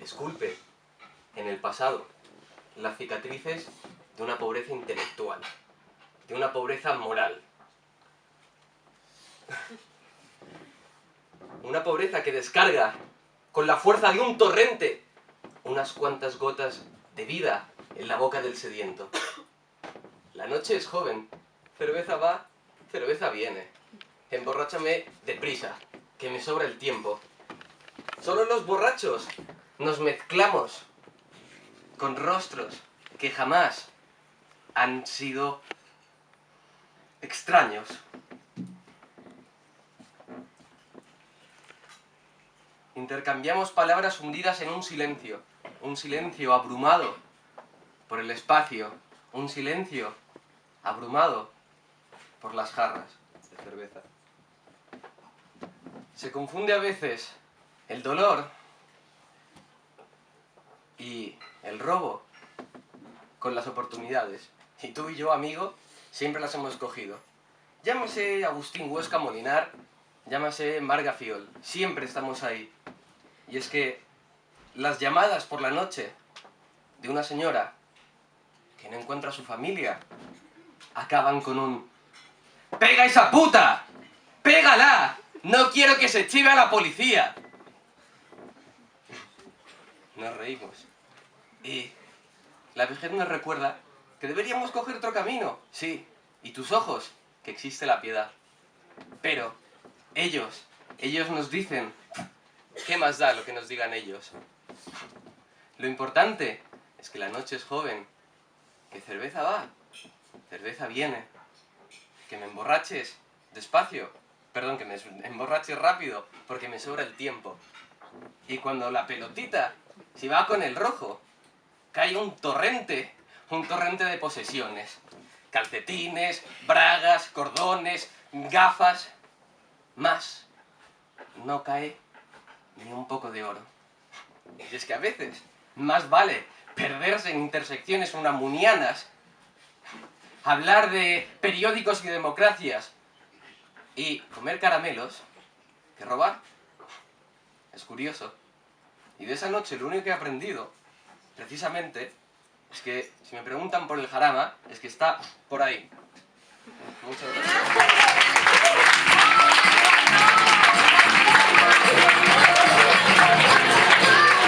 esculpe en el pasado las cicatrices de una pobreza intelectual, de una pobreza moral. Una pobreza que descarga con la fuerza de un torrente unas cuantas gotas de vida en la boca del sediento. La noche es joven, cerveza va, cerveza viene. Emborráchame deprisa, que me sobra el tiempo. Solo los borrachos nos mezclamos con rostros que jamás han sido extraños. Intercambiamos palabras hundidas en un silencio abrumado por el espacio, un silencio abrumado por las jarras de cerveza. Se confunde a veces el dolor y el robo con las oportunidades. Y tú y yo, amigo, siempre las hemos cogido. Llámase Agustín Huesca Molinar, llámase Marga Fiol, siempre estamos ahí. Y es que las llamadas por la noche de una señora que no encuentra a su familia acaban con un ¡pega a esa puta! ¡Pégala! ¡No quiero que se chive a la policía! Nos reímos. Y la vejez nos recuerda que deberíamos coger otro camino. Sí, y tus ojos, que existe la piedad. Pero ellos nos dicen, ¿qué más da lo que nos digan ellos? Lo importante es que la noche es joven, que cerveza va, cerveza viene, que me emborraches despacio, perdón, que me emborraches rápido, porque me sobra el tiempo. Y cuando la pelotita, si va con el rojo, cae un torrente de posesiones. Calcetines, bragas, cordones, gafas, más. No cae ni un poco de oro. Y es que a veces más vale perderse en intersecciones unamunianas, hablar de periódicos y democracias y comer caramelos que robar. Es curioso. Y de esa noche lo único que he aprendido, precisamente, es que si me preguntan por el jarama, es que está por ahí. Muchas gracias.